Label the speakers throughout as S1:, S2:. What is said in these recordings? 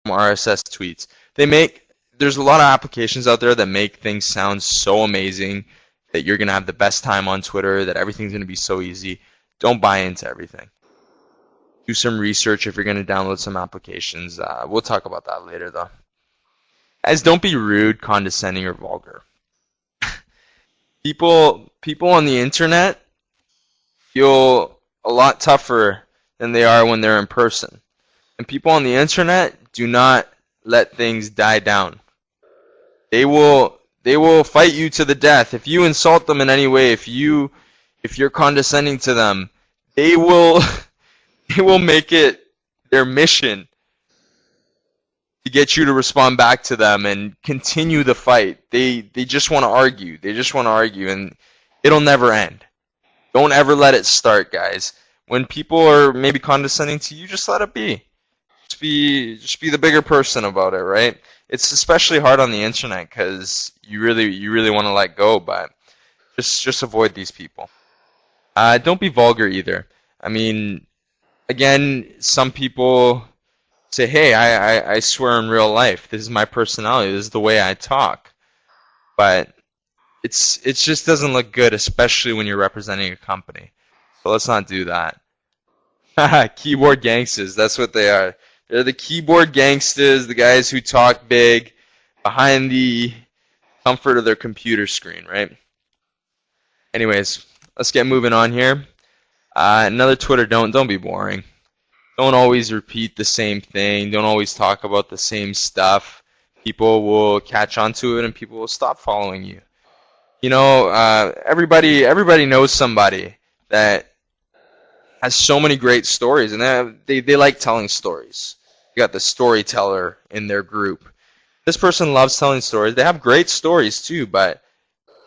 S1: RSS tweets. There's a lot of applications out there that make things sound so amazing that you're going to have the best time on Twitter, that everything's going to be so easy. Don't buy into everything. Do some research if you're going to download some applications. We'll talk about that later, though. Guys, don't be rude, condescending, or vulgar. People on the internet feel a lot tougher than they are when they're in person. And people on the internet do not let things die down. They will fight you to the death. If you insult them in any way, if you're condescending to them, they will make it their mission to get you to respond back to them and continue the fight. They just want to argue. They just want to argue, and it'll never end. Don't ever let it start, guys. When people are maybe condescending to you, just let it be. Just be the bigger person about it, right? It's especially hard on the internet because you really want to let go, but just avoid these people. Don't be vulgar either. I mean, again, some people say, hey, I swear in real life, this is my personality, this is the way I talk. But it just doesn't look good, especially when you're representing a company. So let's not do that. Keyboard gangsters, that's what they are. They're the keyboard gangsters, the guys who talk big behind the comfort of their computer screen, right? Anyways, let's get moving on here. Another Twitter don't be boring. Don't always repeat the same thing. Don't always talk about the same stuff. People will catch on to it and people will stop following you. You know, everybody knows somebody that has so many great stories, and they like telling stories. You got the storyteller in their group. This person loves telling stories. They have great stories too, but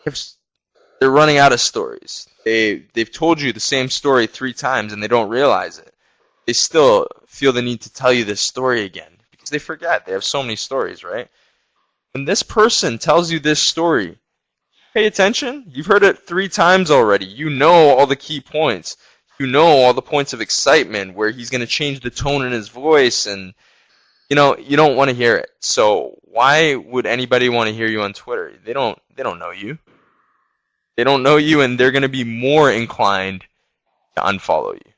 S1: they're running out of stories. They've told you the same story 3 times and they don't realize it. They still feel the need to tell you this story again because they forget. They have so many stories, right? When this person tells you this story, pay attention. You've heard it 3 times already. You know all the key points. You know all the points of excitement where he's going to change the tone in his voice, and you don't want to hear it. So why would anybody want to hear you on Twitter? They don't know you. They don't know you, and they're going to be more inclined to unfollow you,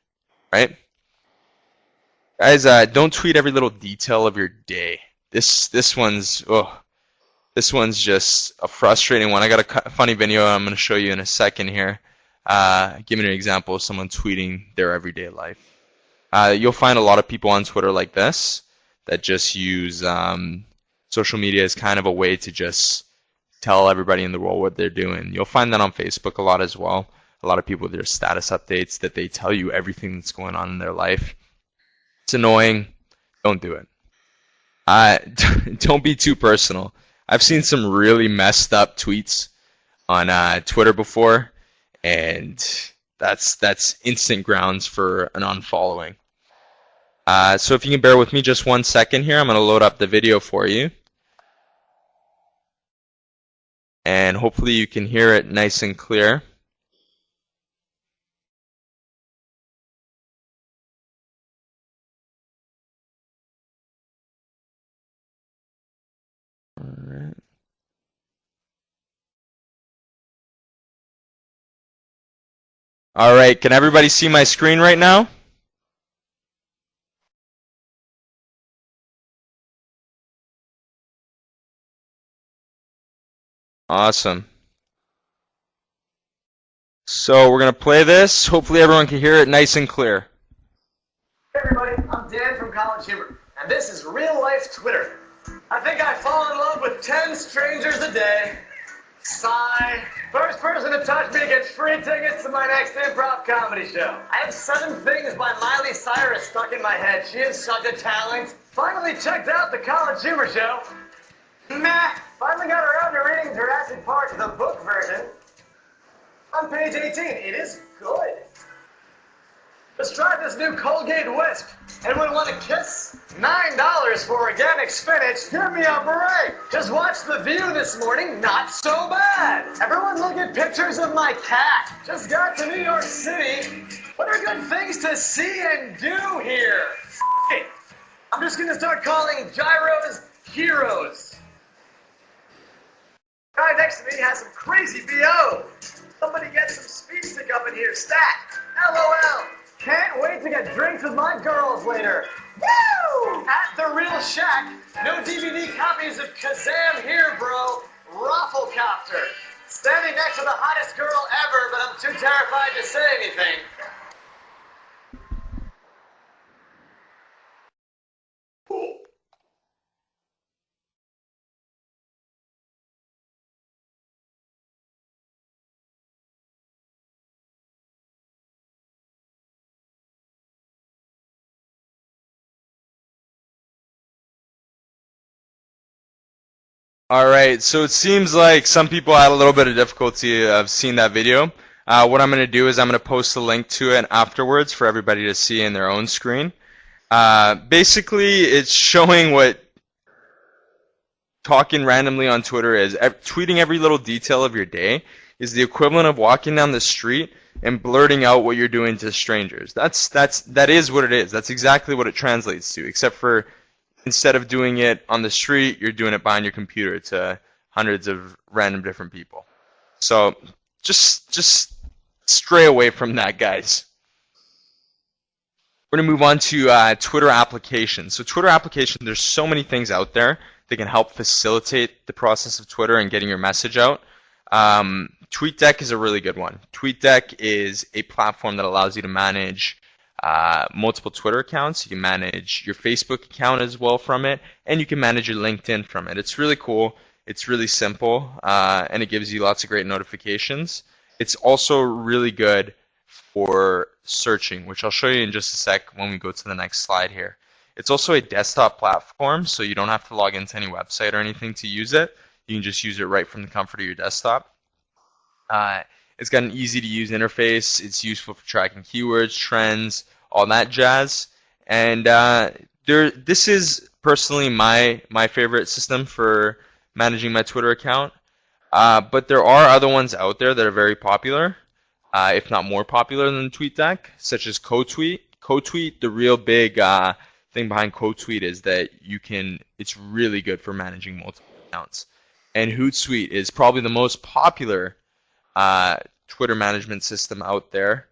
S1: right? Guys, don't tweet every little detail of your day. This one's just a frustrating one. I got a funny video I'm going to show you in a second here. Giving an example of someone tweeting their everyday life. You'll find a lot of people on Twitter like this that just use social media as kind of a way to just tell everybody in the world what they're doing. You'll find that on Facebook a lot as well. A lot of people with their status updates that they tell you everything that's going on in their life. It's annoying. Don't do it. Don't be too personal. I've seen some really messed up tweets on Twitter before, and that's instant grounds for an unfollowing. So if you can bear with me just 1 second here, I'm going to load up the video for you. And hopefully you can hear it nice and clear. Alright. Alright, can everybody see my screen right now? Awesome. So we're going to play this. Hopefully everyone can hear it nice and clear.
S2: Hey everybody, I'm Dan from College Humor, and this is real life Twitter. I think I fall in love with 10 strangers a day. Sigh. First person to touch me gets free tickets to my next improv comedy show. I have 7 things by Miley Cyrus stuck in my head. She is such a talent. Finally checked out the College Humor show. Meh. Finally got around to reading Jurassic Park, the book version. On page 18, it is good. Let's try this new Colgate Wisp. Anyone want a kiss? $9 for organic spinach. Give me a break. Just watched The View this morning. Not so bad. Everyone look at pictures of my cat. Just got to New York City. What are good things to see and do here? I'm just going to start calling gyro heroes. Guy next to me has some crazy BO. Somebody get some speed stick up in here, stat. LOL. Can't wait to get drinks with my girls later. Woo! At the Real Shack, no DVD copies of Kazam here, bro. Rafflecopter. Standing next to the hottest girl ever, but I'm too terrified to say anything.
S1: All right, so it seems like some people had a little bit of difficulty of seeing that video. What I'm going to do is I'm going to post a link to it afterwards for everybody to see in their own screen. Basically, it's showing what talking randomly on Twitter is. Tweeting every little detail of your day is the equivalent of walking down the street and blurting out what you're doing to strangers. That is what it is. That's exactly what it translates to, except for instead of doing it on the street, you're doing it behind your computer to hundreds of random different people. So just stray away from that, guys. We're going to move on to Twitter applications. So Twitter applications, there's so many things out there that can help facilitate the process of Twitter and getting your message out. TweetDeck is a really good one. TweetDeck is a platform that allows you to manage multiple Twitter accounts. You can manage your Facebook account as well from it, and you can manage your LinkedIn from it. It's really cool. It's really simple, and it gives you lots of great notifications. It's also really good for searching, which I'll show you in just a sec when we go to the next slide here. It's also a desktop platform, so you don't have to log into any website or anything to use it. You can just use it right from the comfort of your desktop. It's got an easy-to-use interface. It's useful for tracking keywords, trends, all that jazz. And this is personally my favorite system for managing my Twitter account. But there are other ones out there that are very popular, if not more popular than TweetDeck, such as CoTweet. CoTweet, the real big thing behind CoTweet is that it's really good for managing multiple accounts. And Hootsuite is probably the most popular Twitter management system out there.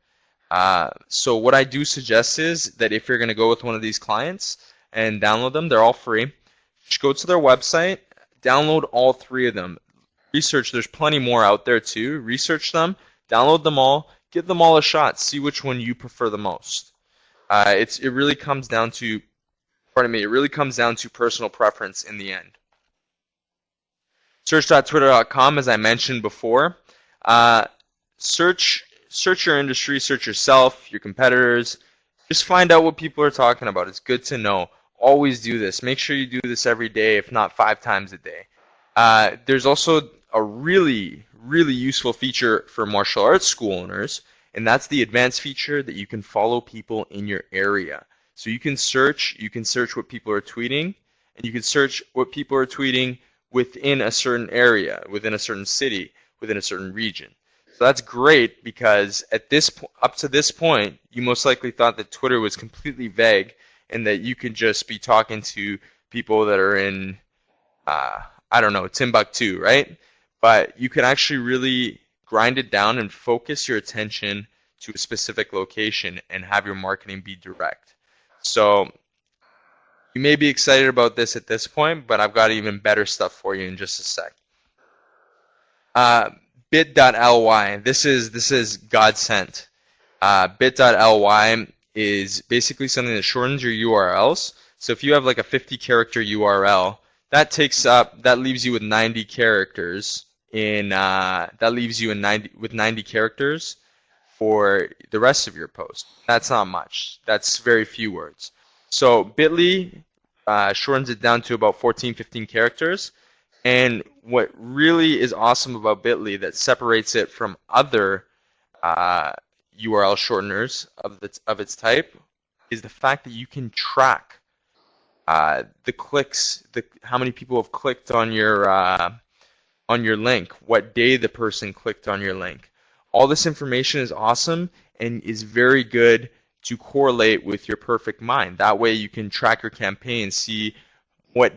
S1: So what I do suggest is that if you're going to go with one of these clients and download them, they're all free. Just go to their website, download all three of them. Research, there's plenty more out there too. Research them, download them all, give them all a shot, see which one you prefer the most. It really comes down to, personal preference in the end. Search.twitter.com, as I mentioned before. Search your industry, search yourself, your competitors. Just find out what people are talking about. It's good to know. Always do this. Make sure you do this every day, if not 5 times a day. There's also a really, really useful feature for martial arts school owners, and that's the advanced feature that you can follow people in your area. So you can search what people are tweeting, and you can search what people are tweeting within a certain area, within a certain city, within a certain region. So that's great because up to this point, you most likely thought that Twitter was completely vague and that you could just be talking to people that are in, Timbuktu, right? But you can actually really grind it down and focus your attention to a specific location and have your marketing be direct. So you may be excited about this at this point, but I've got even better stuff for you in just a sec. Bit.ly. This is godsend. Bit.ly is basically something that shortens your URLs. So if you have like a 50-character URL, that leaves you with 90 characters with 90 characters for the rest of your post. That's not much. That's very few words. So Bitly shortens it down to about 14, 15 characters. And what really is awesome about Bitly that separates it from other URL shorteners of its type is the fact that you can track the clicks, how many people have clicked on your link, what day the person clicked on your link. All this information is awesome and is very good to correlate with your perfect mind. That way you can track your campaign, see what day